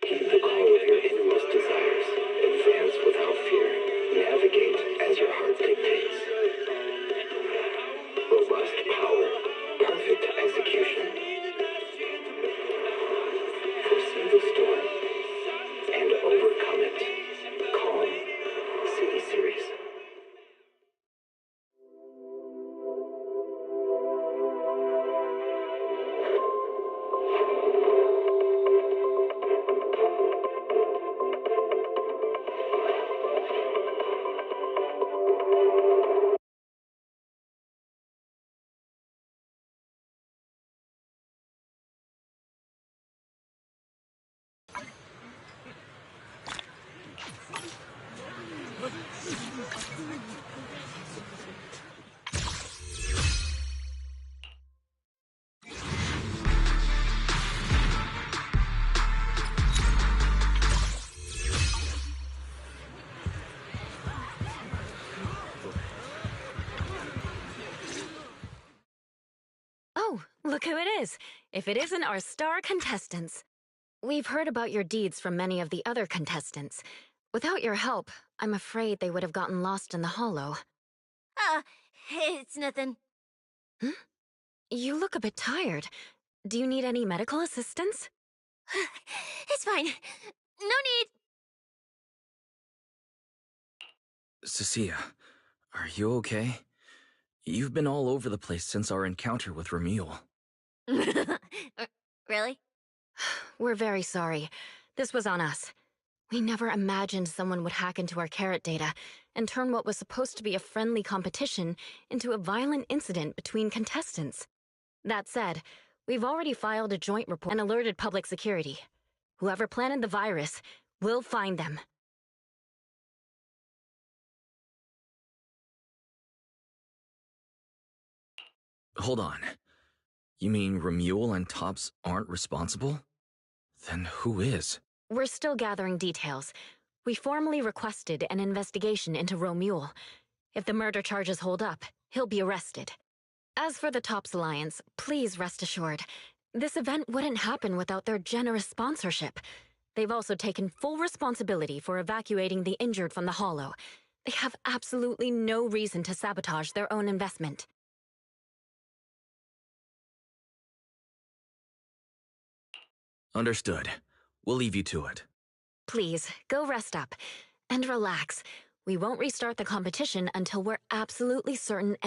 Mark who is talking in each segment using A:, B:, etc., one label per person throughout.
A: Keep the call of your innermost desires. Advance without fear. Navigate as your heart dictates. Robust power. Perfect execution. Foresee the storm and overcome it. Calm. City Series.
B: Oh, look who it is. If it isn't our star contestants. We've heard about your deeds from many of the other contestants. Without your help, I'm afraid they would have gotten lost in the hollow.
C: It's nothing.
B: You look a bit tired. Do you need any medical assistance?
C: It's fine. No need.
D: Cecilia, are you okay? You've been all over the place since our encounter with Ramil.
C: Really?
B: We're very sorry. This was on us. We never imagined someone would hack into our carrot data and turn what was supposed to be a friendly competition into a violent incident between contestants. That said, we've already filed a joint report and alerted public security. Whoever planted the virus, we'll find them.
D: Hold on. You mean Ramil and Tops aren't responsible? Then who is?
B: We're still gathering details. We formally requested an investigation into Romule. If the murder charges hold up, he'll be arrested. As for the Tops Alliance, please rest assured, this event wouldn't happen without their generous sponsorship. They've also taken full responsibility for evacuating the injured from the Hollow. They have absolutely no reason to sabotage their own investment.
D: Understood. We'll leave you to it.
B: Please, go rest up. And relax. We won't restart the competition until we're absolutely certain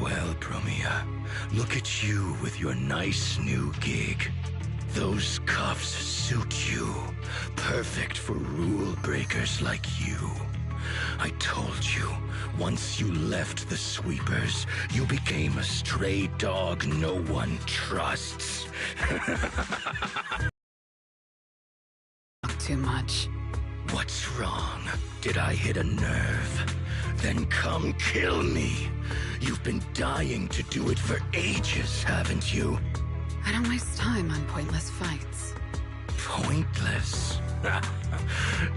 E: Well, Promia, look at you with your nice new gig. Those cuffs suit you. Perfect for rule breakers like you. I told you, once you left the sweepers, you became a stray dog no one trusts.
F: Not too much.
E: What's wrong? Did I hit a nerve? Then come kill me. You've been dying to do it for ages, haven't you?
F: I don't waste time on pointless fights.
E: Pointless?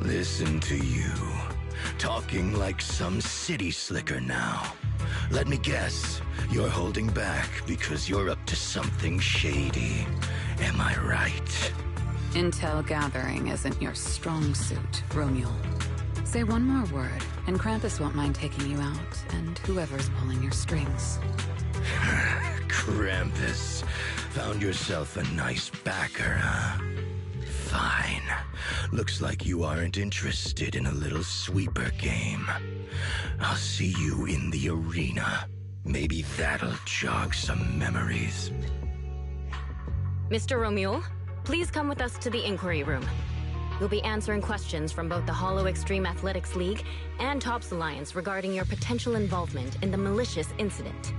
E: Listen to you. Talking like some city slicker now. Let me guess, you're holding back because you're up to something shady. Am I right?
F: Intel gathering isn't your strong suit, Romule. Say one more word, and Krampus won't mind taking you out, and whoever's pulling your strings.
E: Krampus, found yourself a nice backer, huh? Fine. Looks like you aren't interested in a little sweeper game. I'll see you in the arena. Maybe that'll jog some memories.
B: Mr. Romuald, please come with us to the inquiry room. You'll be answering questions from both the Hollow Extreme Athletics League and Tops Alliance regarding your potential involvement in the malicious incident.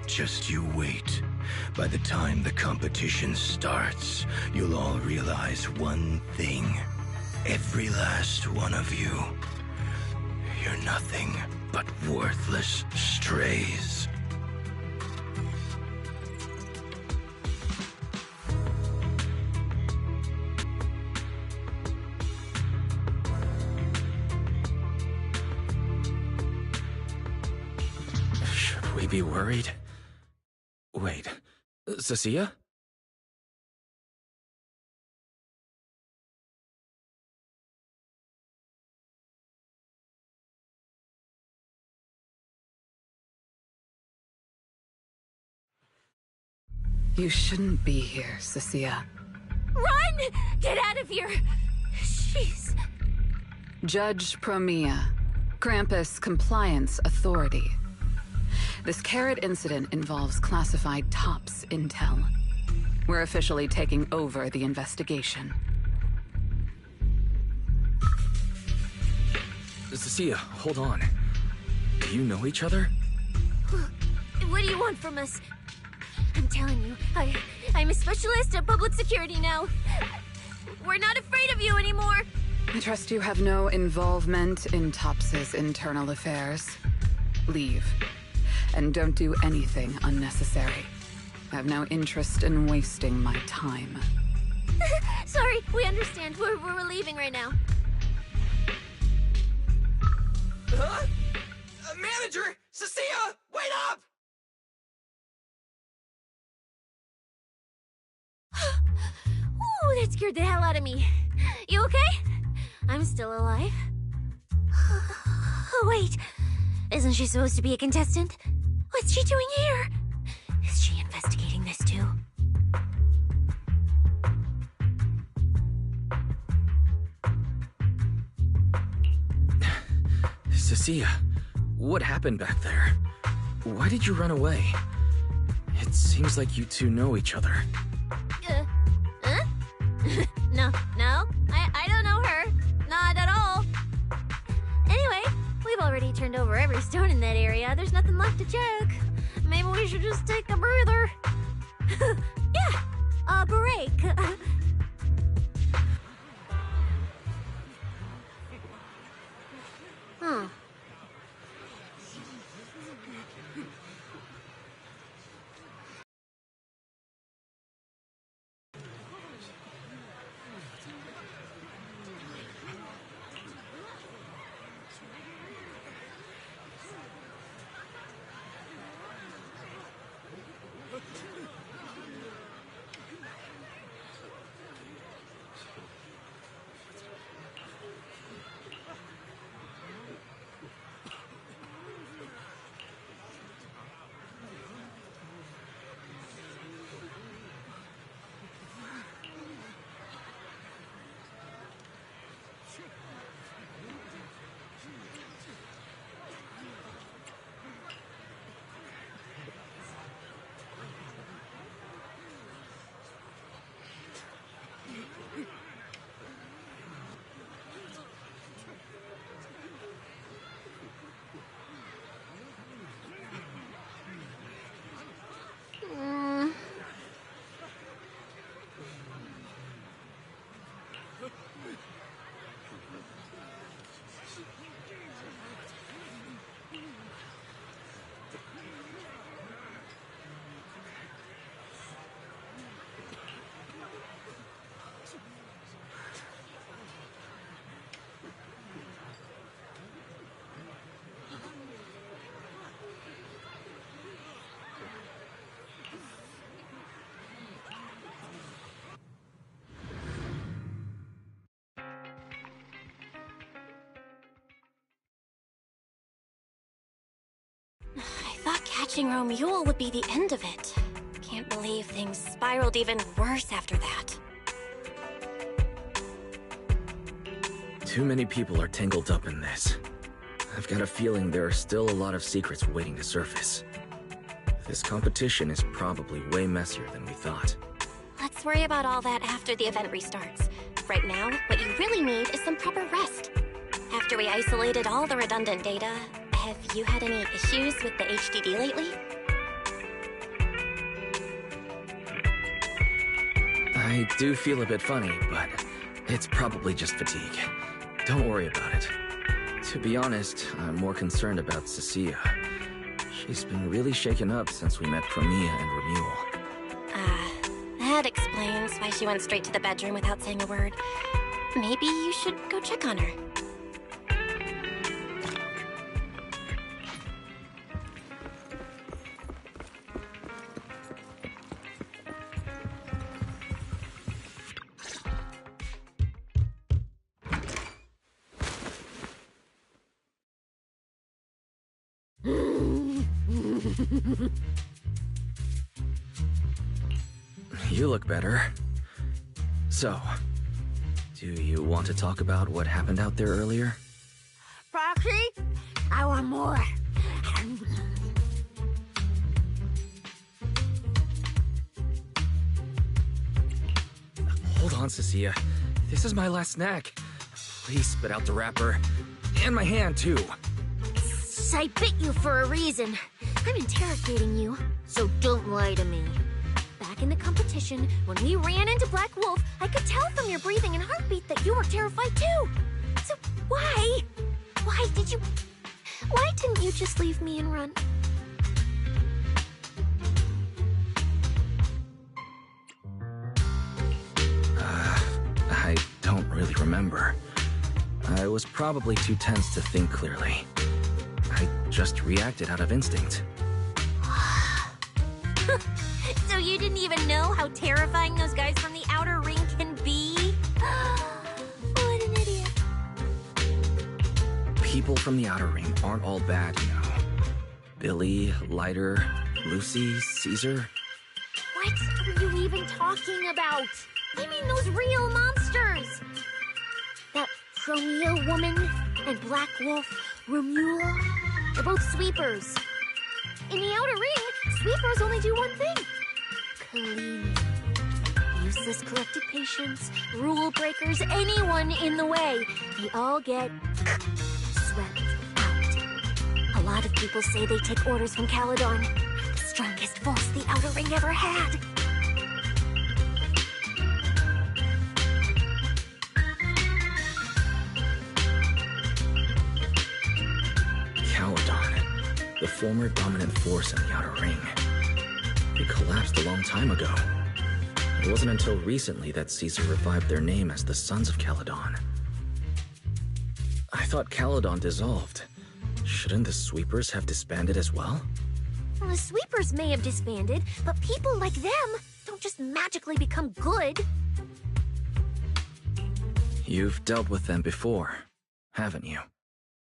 E: Just you wait. By the time the competition starts, you'll all realize one thing. Every last one of you. You're nothing but worthless strays.
D: Should we be worried? Wait, Cecilia?
F: You shouldn't be here, Cecilia.
C: Run! Get out of here! Jeez.
F: Judge Promia, Krampus Compliance Authority. This carrot incident involves classified Tops intel. We're officially taking over the investigation.
D: Cecilia, hold on. Do you know each other?
C: What do you want from us? I'm telling you, I'm a specialist at public security now. We're not afraid of you anymore.
F: I trust you have no involvement in Tops's internal affairs. Leave. And don't do anything unnecessary. I have no interest in wasting my time.
C: Sorry, we understand. We're leaving right now.
D: Huh? Manager! Cecilia! Wait up!
C: Ooh, that scared the hell out of me. You okay? I'm still alive. Oh, wait. Isn't she supposed to be a contestant? What's she doing here? Is she investigating this too?
D: Cecilia, what happened back there? Why did you run away? It seems like you two know each other.
C: Huh? No, I don't know her. Not at all. Anyway, we've already turned over every stone in that area. There's nothing left to check. Maybe we should just take a breather. Yeah, a break. Huh. catching Romule would be the end of it. Can't believe things spiraled even worse after that.
D: Too many people are tangled up in this. I've got a feeling there are still a lot of secrets waiting to surface. This competition is probably way messier than we thought.
C: Let's worry about all that after the event restarts. Right now, what you really need is some proper rest. After we isolated all the redundant data, have you had any issues with the HDD lately?
D: I do feel a bit funny, but it's probably just fatigue. Don't worry about it. To be honest, I'm more concerned about Cecilia. She's been really shaken up since we met Chromia and Remule.
C: That explains why she went straight to the bedroom without saying a word. Maybe you should go check on her.
D: You look better. So, do you want to talk about what happened out there earlier?
C: Proxy, I want more.
D: Hold on, Cecilia. This is my last snack. Please spit out the wrapper. And my hand, too.
C: I bit you for a reason. I'm interrogating you, so don't lie to me. Back in the competition, when we ran into Black Wolf, I could tell from your breathing and heartbeat that you were terrified too. So why? Why didn't you just leave me and run?
D: I don't really remember. I was probably too tense to think clearly. I just reacted out of instinct.
C: So you didn't even know how terrifying those guys from the outer ring can be? What an idiot.
D: People from the outer ring aren't all bad, you know. Billy, Lighter, Lucy, Caesar.
C: What are you even talking about? I mean those real monsters! That Chromia woman and Black Wolf, Remule, they're both sweepers. In the outer ring, sweepers only do one thing. Cleaning. Useless corrupted patients, rule breakers, anyone in the way. They all get swept out. A lot of people say they take orders from Caledon, the strongest force the outer ring ever had.
D: Caledon, the former dominant force in the outer ring. They collapsed a long time ago. It wasn't until recently that Caesar revived their name as the Sons of Caledon. I thought Caledon dissolved. Shouldn't the Sweepers have disbanded as well?
C: Well, the sweepers may have disbanded, but people like them don't just magically become good.
D: You've dealt with them before, haven't you?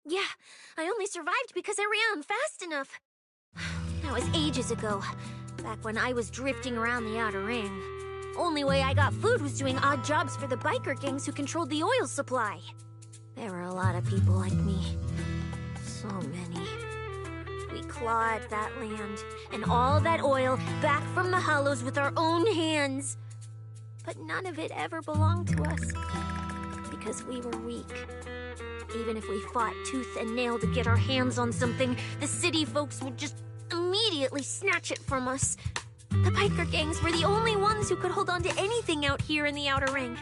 C: Yeah, I only survived because I ran fast enough. That was ages ago, back when I was drifting around the outer ring. Only way I got food was doing odd jobs for the biker gangs who controlled the oil supply. There were a lot of people like me. So many. We clawed that land and all that oil back from the hollows with our own hands. But none of it ever belonged to us. Because we were weak. Even if we fought tooth and nail to get our hands on something, the city folks would just immediately snatch it from us. The biker gangs were the only ones who could hold on to anything out here in the outer ring.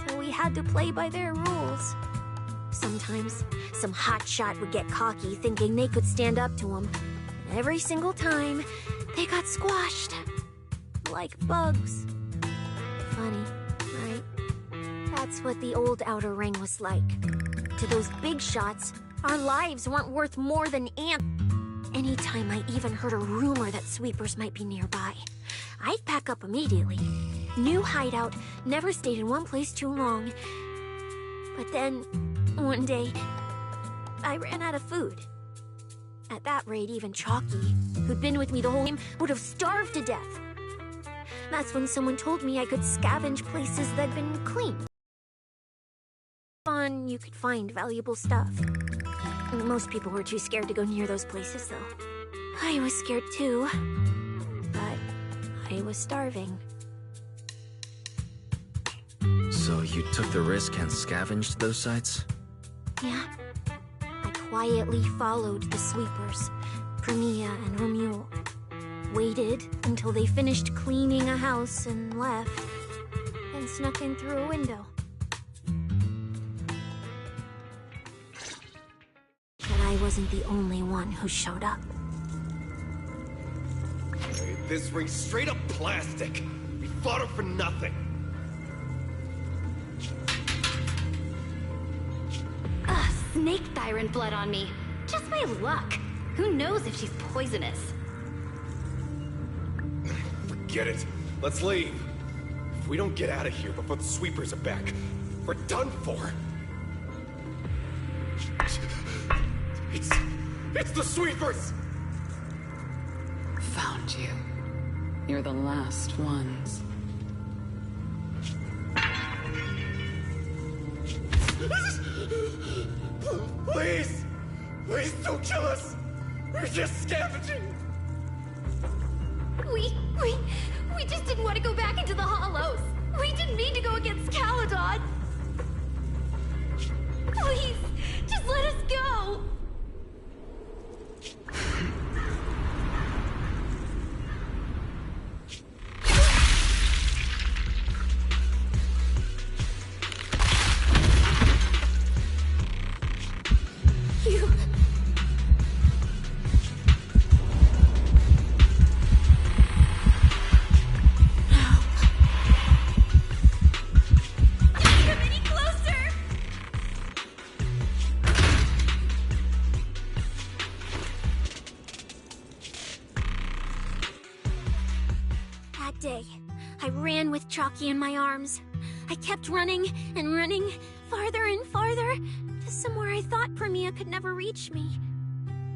C: So we had to play by their rules. Sometimes, some hotshot would get cocky thinking they could stand up to them. And every single time, they got squashed. Like bugs. Funny, right? That's what the old outer ring was like. To those big shots, our lives weren't worth more than ants. Anytime I even heard a rumor that sweepers might be nearby, I'd pack up immediately. New hideout, never stayed in one place too long. But then, one day, I ran out of food. At that rate, even Chalky, who'd been with me the whole time, would have starved to death. That's when someone told me I could scavenge places that'd been cleaned. You could find valuable stuff. Most people were too scared to go near those places, though. I was scared too, but I was starving.
D: So you took the risk and scavenged those sites?
C: Yeah. I quietly followed the sweepers, Premia and Romule. Waited until they finished cleaning a house and left, and snuck in through a window. But I wasn't the only one who showed up.
G: This ring's straight up plastic. We fought her for nothing.
H: Ugh, snake tyrant blood on me. Just my luck. Who knows if she's poisonous?
G: Forget it. Let's leave. If we don't get out of here before the sweepers are back, we're done for. It's the sweepers!
F: Found you. You're the last ones.
G: Please! Please don't kill us! We're just scavenging!
H: We just didn't want to go back into the hollows. We didn't mean to go against Caledon. Please, just let us go.
C: Day, I ran with Chalky in my arms. I kept running and running, farther and farther, to somewhere I thought Premia could never reach me.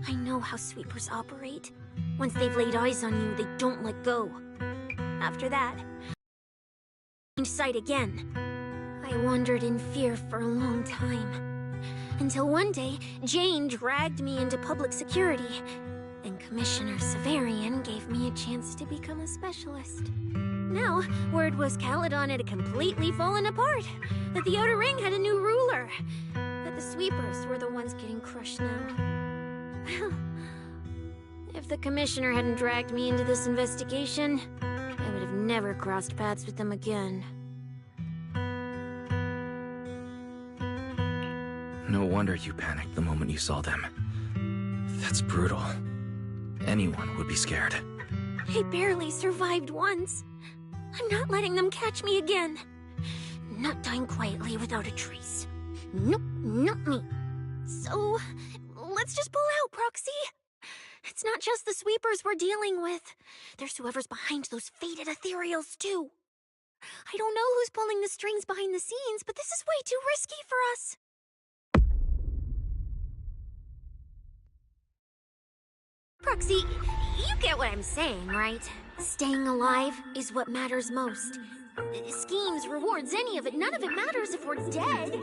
C: I know how sweepers operate. Once they've laid eyes on you, they don't let go. After that, in sight again. I wandered in fear for a long time. Until one day, Jane dragged me into public security, and Commissioner Severian gave me a chance to become a specialist. Now, word was Caledon had completely fallen apart, that the Outer Ring had a new ruler, that the sweepers were the ones getting crushed now. Well, if the Commissioner hadn't dragged me into this investigation, I would have never crossed paths with them again.
D: No wonder you panicked the moment you saw them. That's brutal. Anyone would be scared.
C: I barely survived once. I'm not letting them catch me again. Not dying quietly without a trace. Nope, not me. So, let's just pull out, Proxy. It's not just the sweepers we're dealing with. There's whoever's behind those faded ethereals, too. I don't know who's pulling the strings behind the scenes, but this is way too risky for us. Proxy, you get what I'm saying, right? Staying alive is what matters most. Schemes, rewards, any of it, none of it matters if we're dead.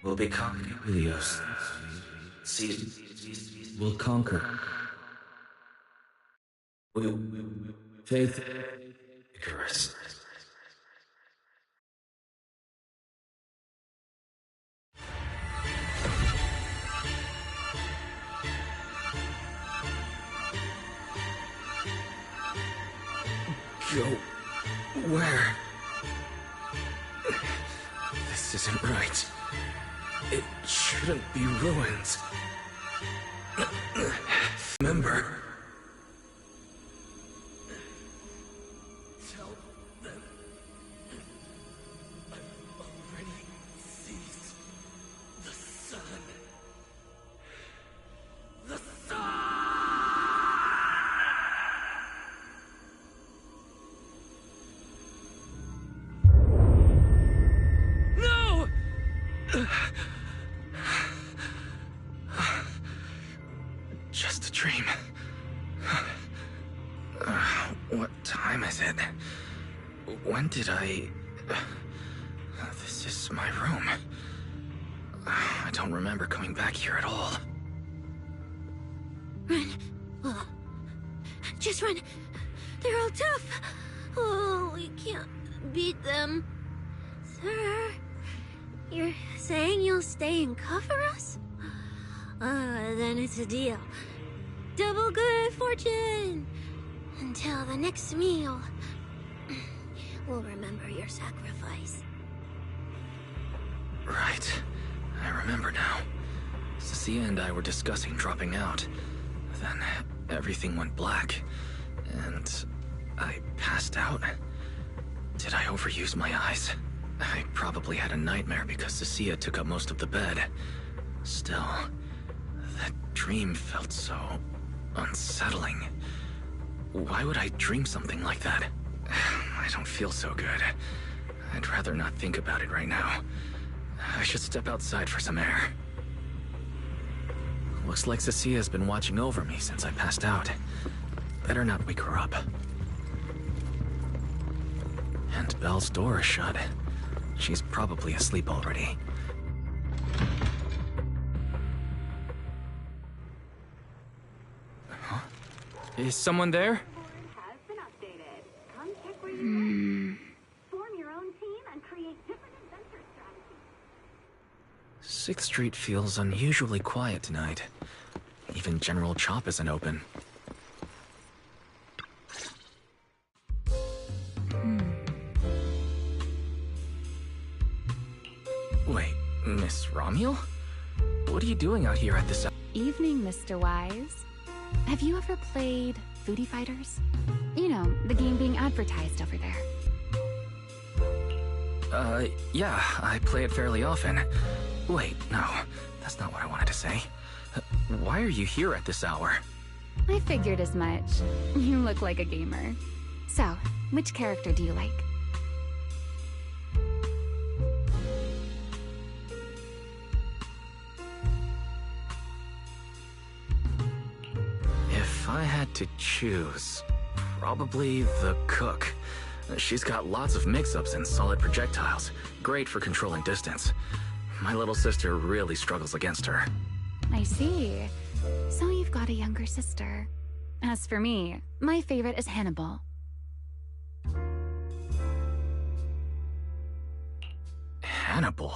D: We'll become Helios. We'll conquer. Faith. Icarus. Go where? This isn't right. It shouldn't be ruins. Remember. Tell them I've already seized the sun. The sun! No! Just a dream. What time is it? When did I... This is my room. I don't remember coming back here at all.
C: Run. Oh. Just run. They're all tough. Oh, we can't beat them. Sir, you're saying you'll stay and cover us? Then it's a deal. Double good fortune. Until the next meal. We'll remember your sacrifice.
D: Right. I remember now. Cecilia and I were discussing dropping out. Then everything went black, and I passed out. Did I overuse my eyes? I probably had a nightmare because Cecilia took up most of the bed. Still, that dream felt so unsettling. Why would I dream something like that? I don't feel so good. I'd rather not think about it right now. I should step outside for some air. Looks like Cecilia's been watching over me since I passed out. Better not wake her up. And Belle's door is shut. She's probably asleep already. Huh? Is someone there? Sixth Street feels unusually quiet tonight. Even General Chop isn't open. Wait, Miss Romuel? What are you doing out here at this hour?
I: Evening, Mr. Wise. Have you ever played Foodie Fighters? You know, the game being advertised over there.
D: Yeah, I play it fairly often. Wait, no, that's not what I wanted to say. Why are you here at this hour?
I: I figured as much. You look like a gamer. So, which character do you like?
D: If I had to choose, probably the cook. She's got lots of mix-ups and solid projectiles. Great for controlling distance. My little sister really struggles against her.
I: I see. So you've got a younger sister. As for me, my favorite is Hannibal.
D: Hannibal?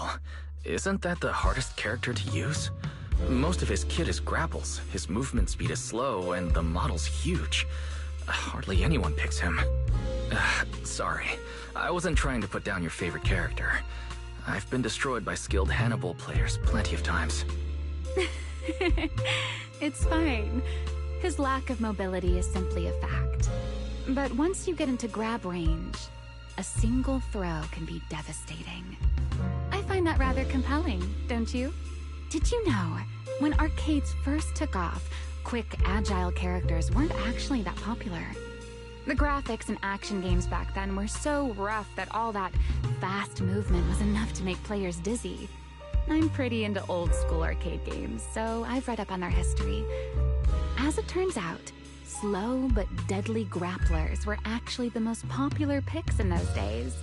D: Isn't that the hardest character to use? Most of his kit is grapples, his movement speed is slow, and the model's huge. Hardly anyone picks him. Sorry, I wasn't trying to put down your favorite character. I've been destroyed by skilled Hannibal players plenty of times.
I: It's fine. His lack of mobility is simply a fact. But once you get into grab range, a single throw can be devastating. I find that rather compelling, don't you? Did you know, when arcades first took off, quick, agile characters weren't actually that popular. The graphics in action games back then were so rough that all that fast movement was enough to make players dizzy. I'm pretty into old school arcade games, so I've read up on their history. As it turns out, slow but deadly grapplers were actually the most popular picks in those days.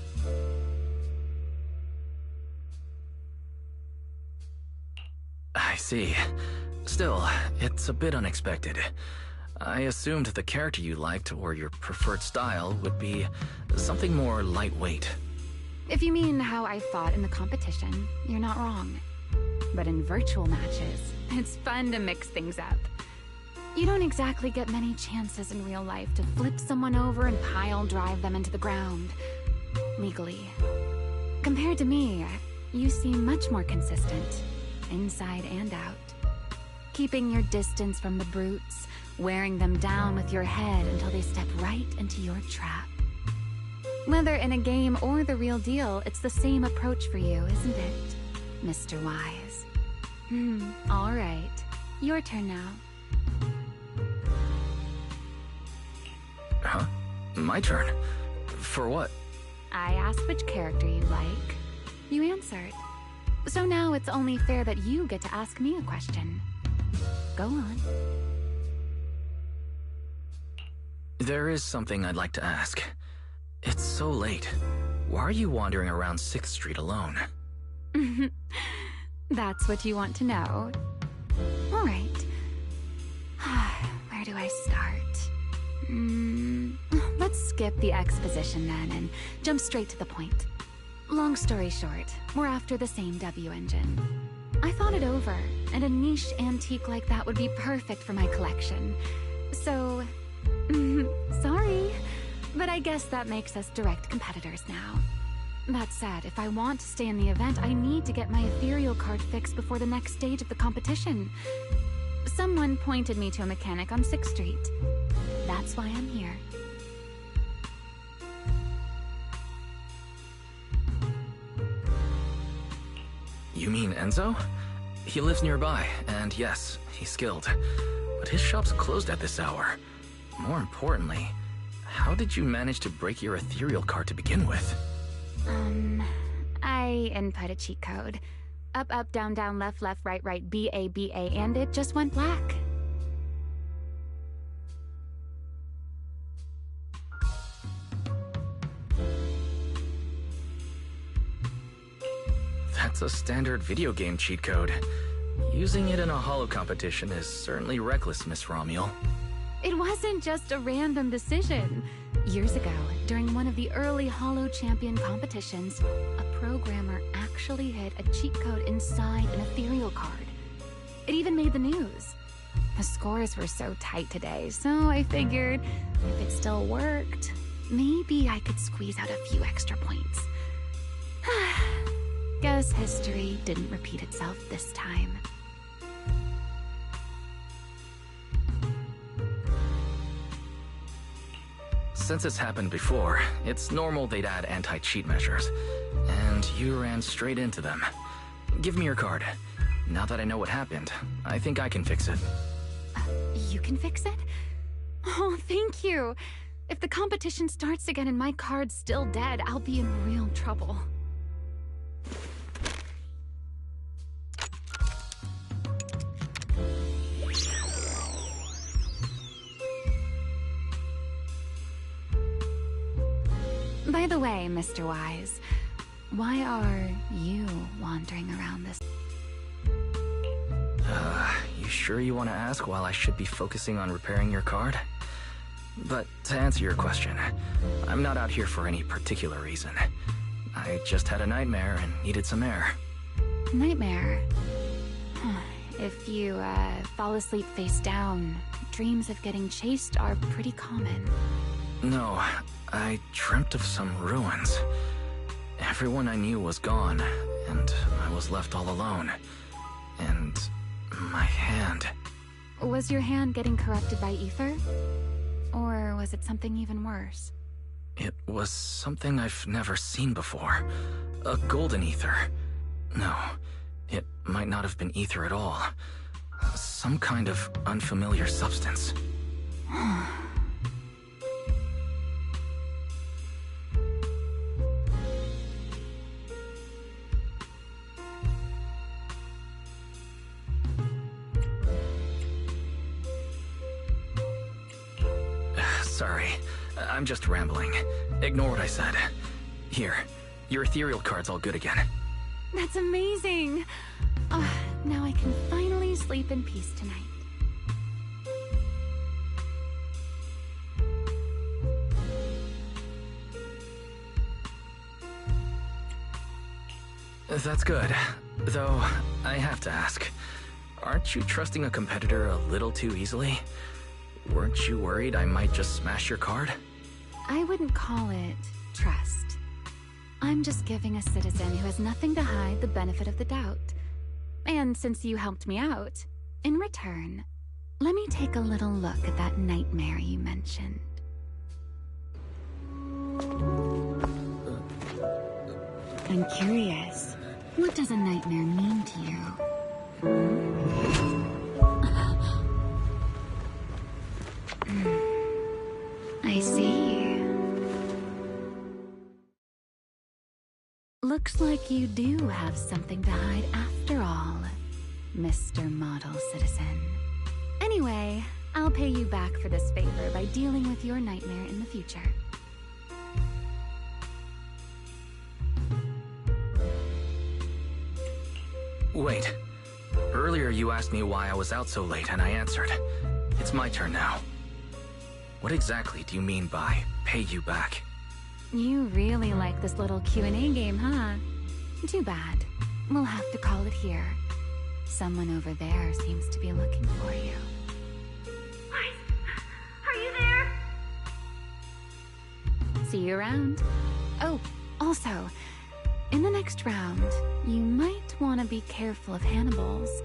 D: I see. Still, it's a bit unexpected. I assumed the character you liked or your preferred style would be something more lightweight.
I: If you mean how I fought in the competition, you're not wrong. But in virtual matches, it's fun to mix things up. You don't exactly get many chances in real life to flip someone over and pile drive them into the ground. Legally. Compared to me, you seem much more consistent, inside and out. Keeping your distance from the brutes, wearing them down with your head until they step right into your trap. Whether in a game or the real deal, it's the same approach for you, isn't it, Mr. Wise? All right. Your turn now.
D: Huh? My turn? For what?
I: I asked which character you like. You answered. So now it's only fair that you get to ask me a question. Go on.
D: There is something I'd like to ask. It's so late. Why are you wandering around 6th Street alone?
I: That's what you want to know. All right. Where do I start? Let's skip the exposition then and jump straight to the point. Long story short, we're after the same W engine. I thought it over, and a niche antique like that would be perfect for my collection. So, sorry, but I guess that makes us direct competitors now. That said, if I want to stay in the event, I need to get my ethereal card fixed before the next stage of the competition. Someone pointed me to a mechanic on 6th Street. That's why I'm here.
D: You mean Enzo? He lives nearby, and yes, he's skilled. But his shop's closed at this hour. More importantly, how did you manage to break your ethereal card to begin with?
I: I input a cheat code. Up, up, down, down, left, left, right, right, B-A, B-A, and it just went black.
D: That's a standard video game cheat code. Using it in a holo competition is certainly reckless, Miss Romuel.
I: It wasn't just a random decision. Years ago, during one of the early Holo Champion competitions, a programmer actually hid a cheat code inside an ethereal card. It even made the news. The scores were so tight today, so I figured if it still worked, maybe I could squeeze out a few extra points. Guess history didn't repeat itself this time.
D: Since it's happened before, it's normal they'd add anti-cheat measures. And you ran straight into them. Give me your card. Now that I know what happened, I think I can fix it.
I: You can fix it? Oh, thank you. If the competition starts again and my card's still dead, I'll be in real trouble. By the way, Mr. Wise, why are you wandering around this?
D: You sure you want to ask while I should be focusing on repairing your card? But to answer your question, I'm not out here for any particular reason. I just had a nightmare and needed some air.
I: Nightmare? If you fall asleep face down, dreams of getting chased are pretty common.
D: No, I dreamt of some ruins. Everyone I knew was gone, and I was left all alone. And my hand.
I: Was your hand getting corrupted by ether? Or was it something even worse?
D: It was something I've never seen before. A golden ether. No, it might not have been ether at all. Some kind of unfamiliar substance. Sorry, I'm just rambling. Ignore what I said. Here, your ethereal card's all good again.
I: That's amazing! Now I can finally sleep in peace tonight.
D: That's good. Though, I have to ask. Aren't you trusting a competitor a little too easily? Weren't you worried I might just smash your card?
I: I wouldn't call it trust. I'm just giving a citizen who has nothing to hide the benefit of the doubt. And since you helped me out, in return, let me take a little look at that nightmare you mentioned. I'm curious, what does a nightmare mean to you? I see. Looks like you do have something to hide after all, Mr. Model Citizen. Anyway, I'll pay you back for this favor by dealing with your nightmare in the future.
D: Wait. Earlier you asked me why I was out so late, and I answered. It's my turn now. What exactly do you mean by pay you back?
I: You really like this little Q&A game, huh? Too bad. We'll have to call it here. Someone over there seems to be looking for you.
C: Are you there?
I: See you around. Oh, also, in the next round, you might want to be careful of Hannibals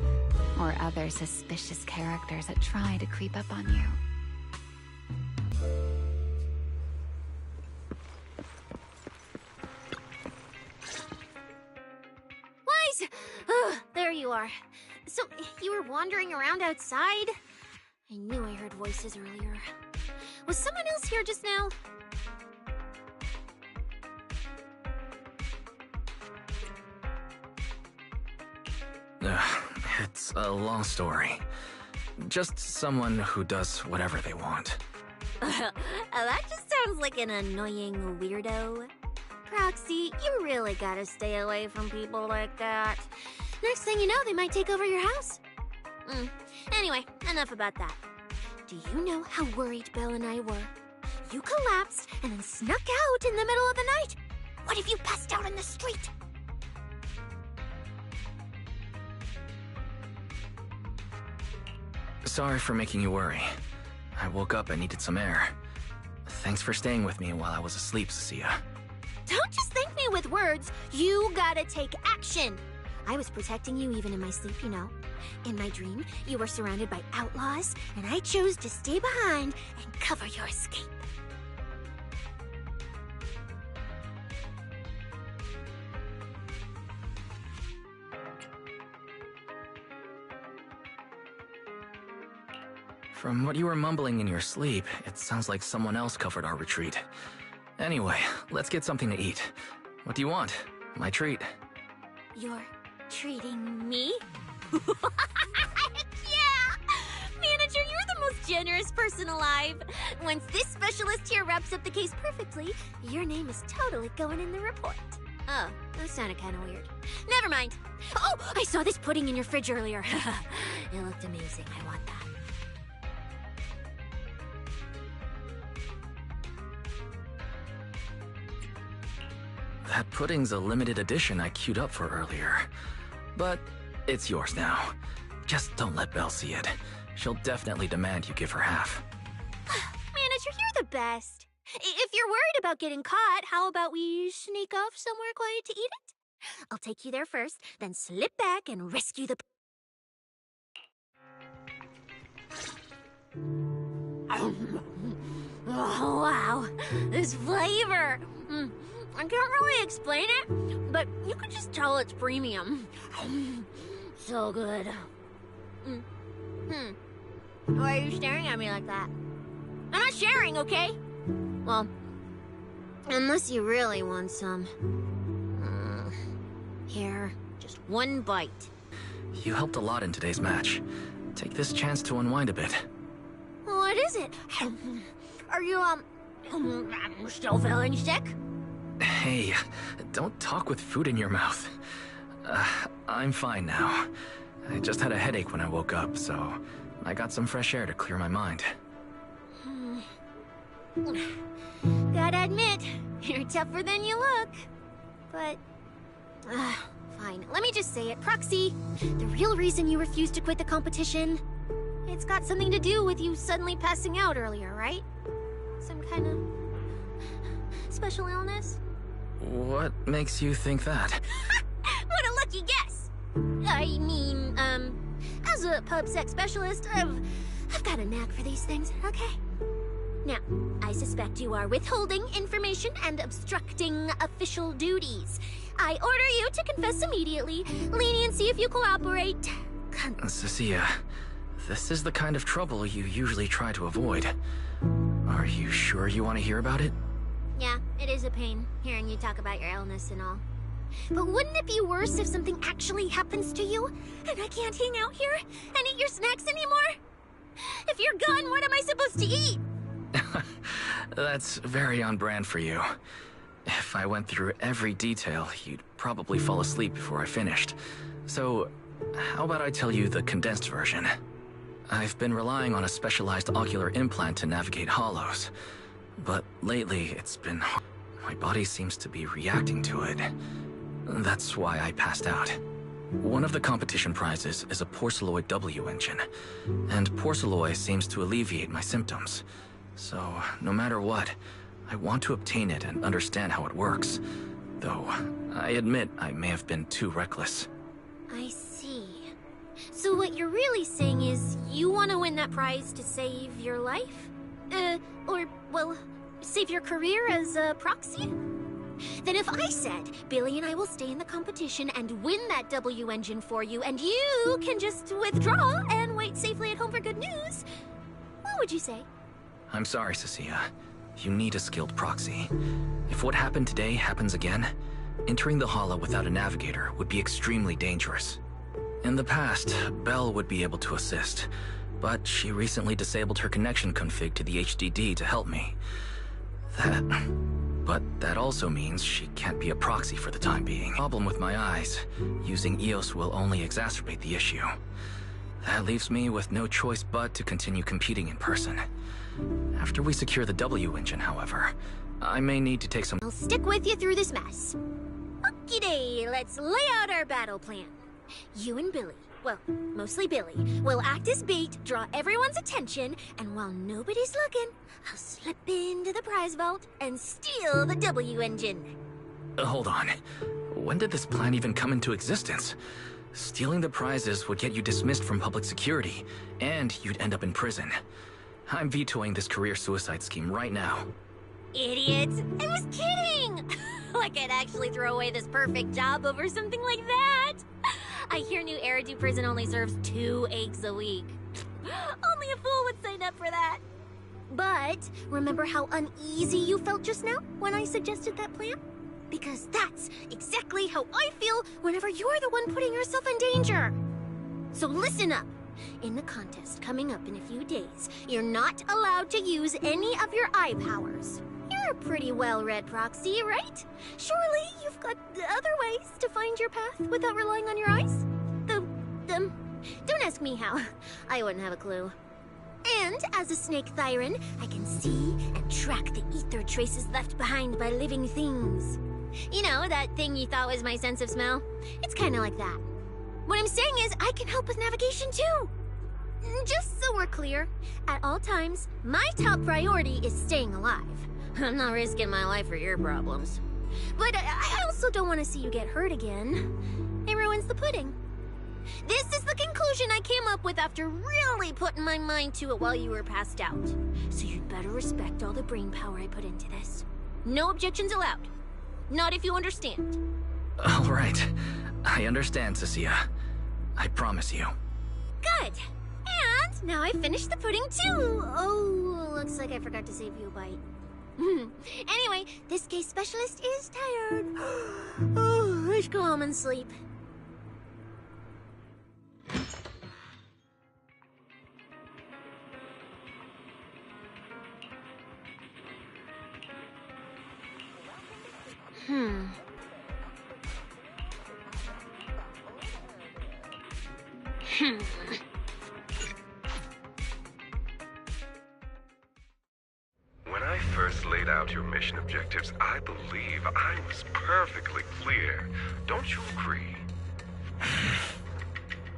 I: or other suspicious characters that try to creep up on you.
C: Wise! There you are. So, you were wandering around outside? I knew I heard voices earlier. Was someone else here just now?
D: It's a long story. Just someone who does whatever they want.
C: That just sounds like an annoying weirdo. Proxy, you really gotta stay away from people like that. Next thing you know, they might take over your house. Anyway, enough about that. Do you know how worried Belle and I were? You collapsed and then snuck out in the middle of the night. What if you passed out in the street?
D: Sorry for making you worry. I woke up and needed some air. Thanks for staying with me while I was asleep, Cecilia.
C: Don't just thank me with words. You gotta take action. I was protecting you even in my sleep, you know. In my dream, you were surrounded by outlaws, and I chose to stay behind and cover your escape.
D: From what you were mumbling in your sleep, it sounds like someone else covered our retreat. Anyway, let's get something to eat. What do you want? My treat.
C: You're treating me? Yeah! Manager, you're the most generous person alive. Once this specialist here wraps up the case perfectly, your name is totally going in the report. Oh, that sounded kind of weird. Never mind. Oh, I saw this pudding in your fridge earlier. It looked amazing. I want that.
D: That pudding's a limited edition I queued up for earlier. But it's yours now. Just don't let Belle see it. She'll definitely demand you give her half.
C: Manager, you're the best. If you're worried about getting caught, how about we sneak off somewhere quiet to eat it? I'll take you there first, then slip back and rescue the... Oh, wow. This flavor. I can't really explain it, but you can just tell it's premium. So good. Why are you staring at me like that? I'm not sharing, okay? Well, unless you really want some. Here, just one bite.
D: You helped a lot in today's match. Take this chance to unwind a bit.
C: What is it? Are you, still feeling sick?
D: Hey, don't talk with food in your mouth. I'm fine now. I just had a headache when I woke up, so I got some fresh air to clear my mind.
C: Gotta admit, you're tougher than you look. But, fine. Let me just say it. Proxy, the real reason you refused to quit the competition, it's got something to do with you suddenly passing out earlier, right? Some kind of special illness?
D: What makes you think that?
C: What a lucky guess! I mean, as a pub sex specialist, I've got a knack for these things, okay? Now, I suspect you are withholding information and obstructing official duties. I order you to confess immediately. Leniency if you cooperate.
D: Cecilia, this is the kind of trouble you usually try to avoid. Are you sure you want to hear about it?
C: Yeah, it is a pain, hearing you talk about your illness and all. But wouldn't it be worse if something actually happens to you, and I can't hang out here and eat your snacks anymore? If you're gone, what am I supposed to eat?
D: That's very on brand for you. If I went through every detail, you'd probably fall asleep before I finished. So, how about I tell you the condensed version? I've been relying on a specialized ocular implant to navigate hollows. But lately, it's been hard. My body seems to be reacting to it. That's why I passed out. One of the competition prizes is a Porceloid W engine, and Porceloid seems to alleviate my symptoms. So, no matter what, I want to obtain it and understand how it works. Though, I admit I may have been too reckless.
C: I see. So what you're really saying is you want to win that prize to save your life? Well, save your career as a proxy? Then if I said, Billy and I will stay in the competition and win that W engine for you, and you can just withdraw and wait safely at home for good news, what would you say?
D: I'm sorry, Cecilia. You need a skilled proxy. If what happened today happens again, entering the hollow without a navigator would be extremely dangerous. In the past, Belle would be able to assist, but she recently disabled her connection config to the HDD to help me. But that also means she can't be a proxy for the time being. Problem with my eyes. Using EOS will only exacerbate the issue. That leaves me with no choice but to continue competing in person. After we secure the W engine, however, I may need to take some—
C: I'll stick with you through this mess. Okie-day, let's lay out our battle plan. You and Billy, well, mostly Billy, will act as bait, draw everyone's attention, and while nobody's looking, I'll slip into the prize vault and steal the W engine.
D: Hold on. When did this plan even come into existence? Stealing the prizes would get you dismissed from public security, and you'd end up in prison. I'm vetoing this career suicide scheme right now.
C: Idiots! I was kidding! Like I'd actually throw away this perfect job over something like that! I hear New Eridu Prison only serves 2 eggs a week. Only a fool would sign up for that. But remember how uneasy you felt just now when I suggested that plan? Because that's exactly how I feel whenever you're the one putting yourself in danger. So listen up. In the contest coming up in a few days, you're not allowed to use any of your eye powers. You're a pretty well-read proxy, right? Surely you've got other ways to find your path without relying on your eyes? Don't ask me how. I wouldn't have a clue. And as a snake Thyran, I can see and track the ether traces left behind by living things. You know, that thing you thought was my sense of smell? It's kind of like that. What I'm saying is, I can help with navigation too. Just so we're clear, at all times, my top priority is staying alive. I'm not risking my life for your problems. But I also don't want to see you get hurt again. It ruins the pudding. This is the conclusion I came up with after really putting my mind to it while you were passed out. So you'd better respect all the brain power I put into this. No objections allowed. Not if you understand.
D: All right. I understand, Cecilia. I promise you.
C: Good. And now I've finished the pudding too. Oh, looks like I forgot to save you a bite. Anyway, this case specialist is tired. Oh, let's go home and sleep.
J: When I first laid out your mission objectives, I believe I was perfectly clear. Don't you agree?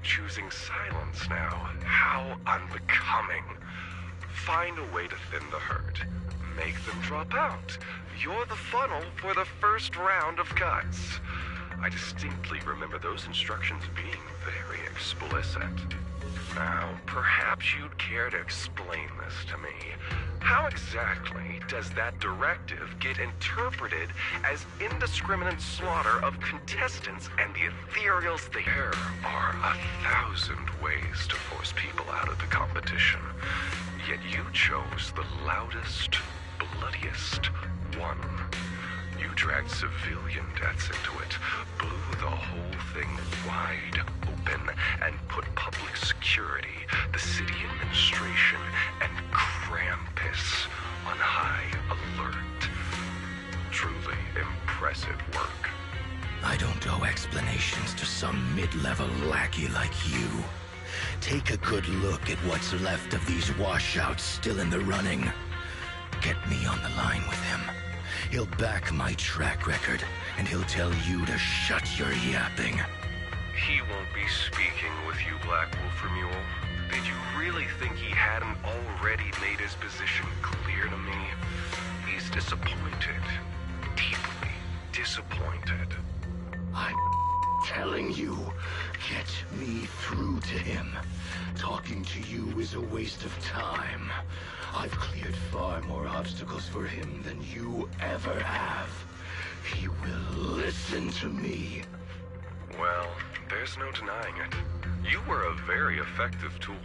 J: Choosing silence now. How unbecoming. Find a way to thin the herd. Make them drop out. You're the funnel for the first round of cuts. I distinctly remember those instructions being very explicit. Now, perhaps you'd care to explain this to me. How exactly does that directive get interpreted as indiscriminate slaughter of contestants and the ethereals? There are 1,000 ways to force people out of the competition. Yet you chose the loudest, bloodiest one. You dragged civilian deaths into it, blew the whole thing wide open, and put public security, the city administration, and Krampus on high alert. Truly impressive work.
E: I don't owe explanations to some mid-level lackey like you. Take a good look at what's left of these washouts still in the running. Get me on the line with him. He'll back my track record, and he'll tell you to shut your yapping.
J: He won't be speaking with you, Black Wolf Mule. Did you really think he hadn't already made his position clear to me? He's disappointed. Deeply disappointed.
E: I'm telling you, get me through to him. Talking to you is a waste of time. I've cleared far more obstacles for him than you ever have. He will listen to me.
J: Well, there's no denying it. You were a very effective tool.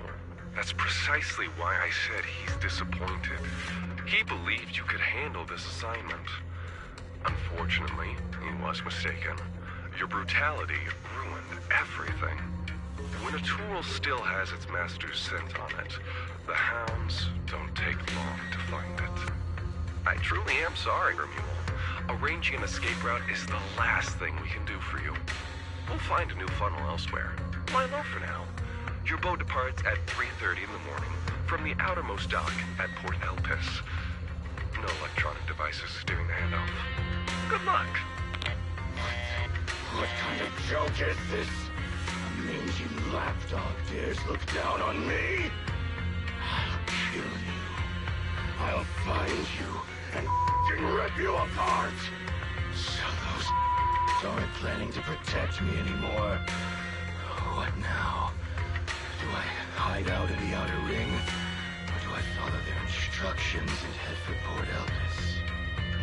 J: That's precisely why I said he's disappointed. He believed you could handle this assignment. Unfortunately, he was mistaken. Your brutality ruined everything. When a tool still has its master's scent on it, the hounds don't take long to find it. I truly am sorry, Mule. Arranging an escape route is the last thing we can do for you. We'll find a new funnel elsewhere. Lie low for now. Your boat departs at 3:30 in the morning from the outermost dock at Port Elpis. No electronic devices steering the handoff. Good luck.
E: What kind of joke is this? A mangy lapdog dares look down on me? I'll kill you. I'll find you and rip you apart. So those aren't planning to protect me anymore. What now? Do I hide out in the outer ring? Or do I follow their instructions and head for Port Elpis?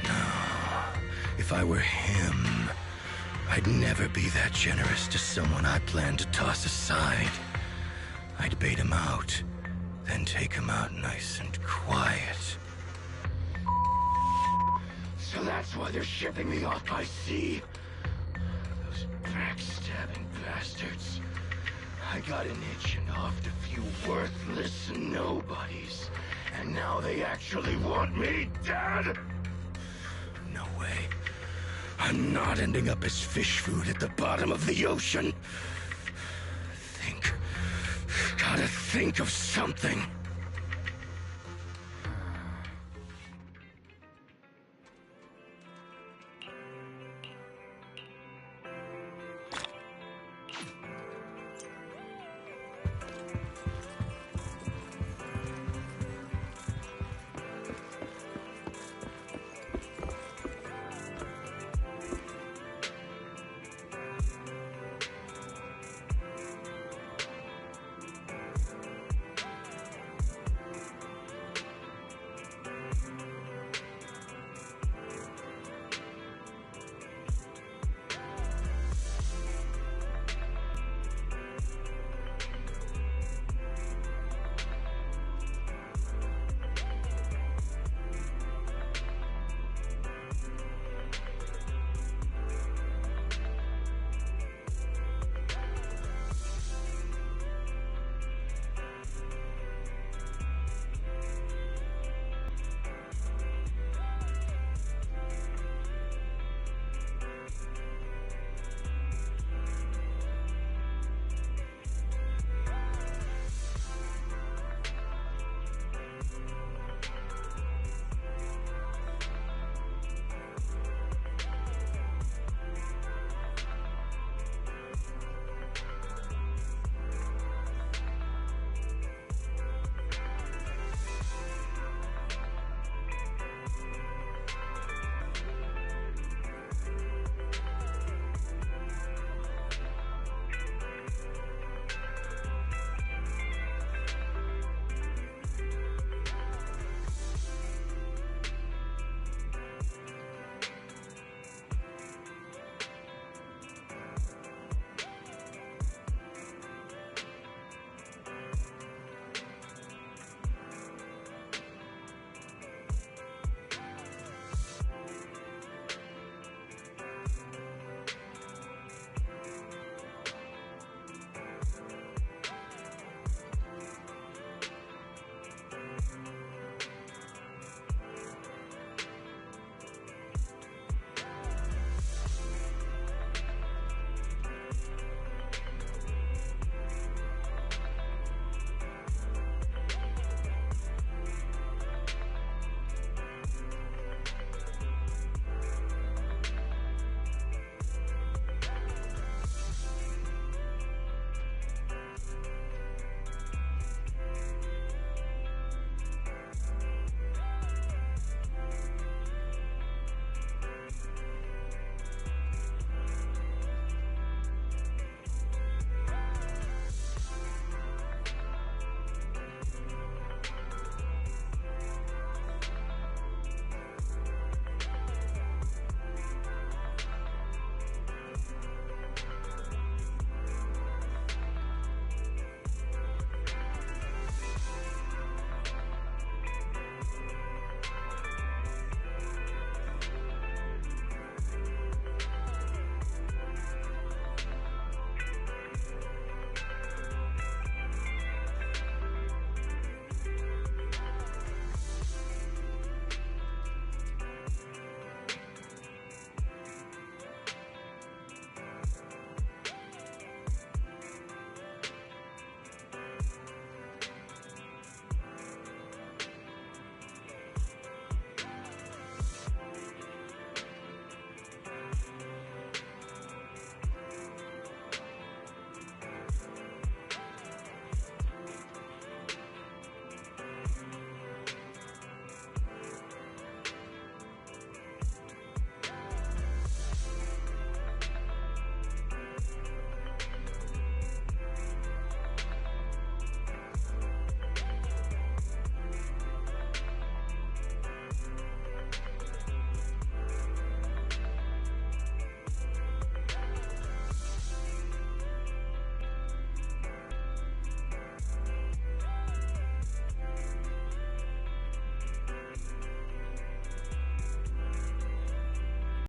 E: No. If I were him, I'd never be that generous to someone I planned to toss aside. I'd bait him out, then take him out nice and quiet. So that's why they're shipping me off by sea. Those backstabbing bastards. I got an itch and offed a few worthless nobodies. And now they actually want me dead? No way. I'm not ending up as fish food at the bottom of the ocean. Gotta think of something.